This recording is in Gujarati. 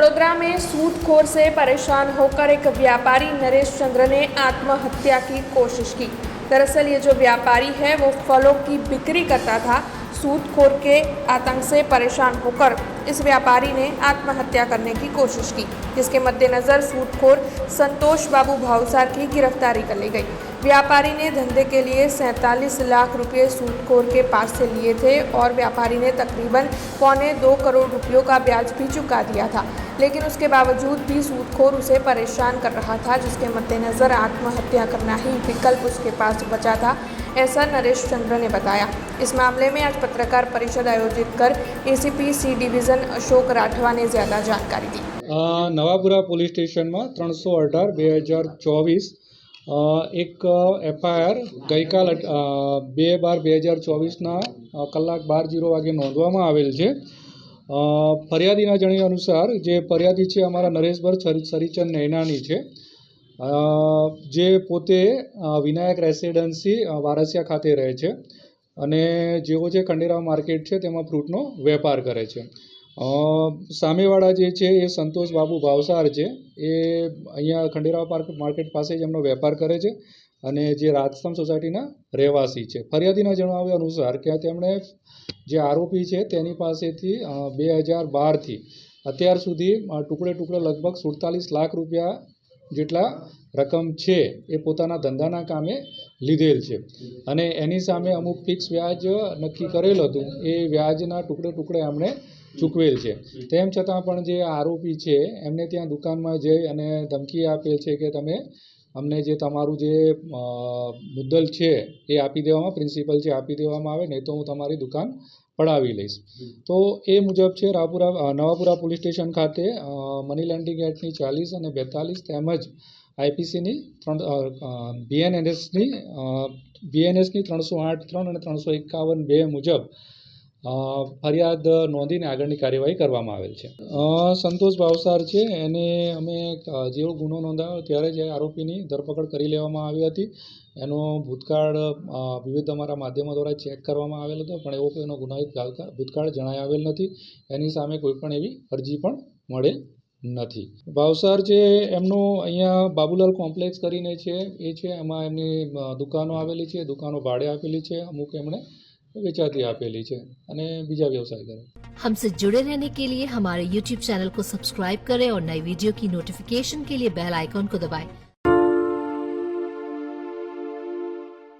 वडोदरा में सूदखोर से परेशान होकर एक व्यापारी नरेश चंद्र ने आत्महत्या की कोशिश की। दरअसल ये जो व्यापारी है वो फलों की बिक्री करता था। सूदखोर के आतंक से परेशान होकर इस व्यापारी ने आत्महत्या करने की कोशिश की, जिसके मद्देनज़र सूदखोर संतोष बाबू भावसार की गिरफ्तारी कर ली गई। व्यापारी ने धंधे के लिए 47 लाख रुपये सूदखोर के पास से लिए थे और व्यापारी ने तकरीबन 1.25 करोड़ रुपयों का ब्याज भी चुका दिया था, लेकिन उसके बावजूद भी सूदखोर उसे परेशान कर रहा था, जिसके मद्देनज़र आत्महत्या करना ही विकल्प उसके पास बचा था, ऐसा नरेश चंद्र ने बताया। इस मामले में आज पत्रकार परिषद आयोजित कर एसीपी सी डिविजन अशोक राठवा ने ज़्यादा जानकारी दी। नवापुरा पोलीस स्टेशन में 318/2024 एक एफआईआर गई काल 2/12/2024 કલાક 12:00 વાગે નોંધવામાં આવેલ છે। ફરિયાદીના જણાવ્યા અનુસાર જે ફરિયાદી છે અમારા નરેશભાઈ સરીચંદ નૈનાની છે, જે પોતે વિનાયક રેસિડેન્સી વારસિયા ખાતે રહે છે અને જેઓ છે ખંડેરાવ માર્કેટ છે તેમાં ફ્રૂટનો વેપાર કરે છે। સામેવાળા જે છે એ સંતોષ બાબુ ભાવસાર છે, એ અહીંયા ખંડેરાવ માર્કેટ પાસે જ એમનો વેપાર કરે છે અને જે રાજસ્થાન સોસાયટીના રહેવાસી છે। ફરિયાદીના જણાવ્યા અનુસાર કે તેમણે જે આરોપી છે તેની પાસેથી 2012થી અત્યાર સુધી ટુકડે લગભગ 47 લાખ રૂપિયા જેટલા રકમ છે એ પોતાના ધંધાના કામે લીધેલ છે અને એની સામે અમુક ફિક્સ વ્યાજ નક્કી કરેલ હતું, એ વ્યાજના ટુકડે એમણે ચૂકવેલ છે। તેમ છતાં પણ જે આરોપી છે એમને ત્યાં દુકાનમાં જઈ અને ધમકી આપેલ છે કે તમે અમને જે તમારું જે મુદ્દલ છે એ આપી દેવામાં, પ્રિન્સિપલ છે આપી દેવામાં આવે, નહીં તો હું તમારી દુકાન પડાવી લઈશ। તો એ મુજબ છે નવાપુરા પોલીસ સ્ટેશન ખાતે મની લોન્ડરિંગ એક્ટની 40 અને 42 તેમજ આઈપીસીની બીએનએસની 308(3) અને 351(2) મુજબ ફરિયાદ નોંધીને આગળની કાર્યવાહી કરવામાં આવેલ છે। સંતોષ ભાવસાર છે એને અમે જેવો ગુનો નોંધાયો ત્યારે જ આરોપીની ધરપકડ કરી લેવામાં આવી હતી। એનો ભૂતકાળ વિવિધ અમારા માધ્યમો દ્વારા ચેક કરવામાં આવેલ હતો, પણ એવો કોઈનો ગુનાહિત ભૂતકાળ જણાઈ આવેલ નથી। એની સામે કોઈ પણ એવી અરજી પણ મળેલ નથી। ભાવસાર છે એમનો અહીંયા બાબુલાલ કોમ્પ્લેક્સ કરીને છે, એ છે એમાં એમની દુકાનો આવેલી છે, દુકાનો ભાડે આપેલી છે, અમુક એમણે વેચાતી આપેલી છે અને બીજા વ્યવસાય કરે। हमसे जुड़े रहने के लिए हमारे YouTube चैनल को सब्सक्राइब करें और नई वीडियो की नोटिफिकेशन के लिए बेल आइकॉन को दबाएं।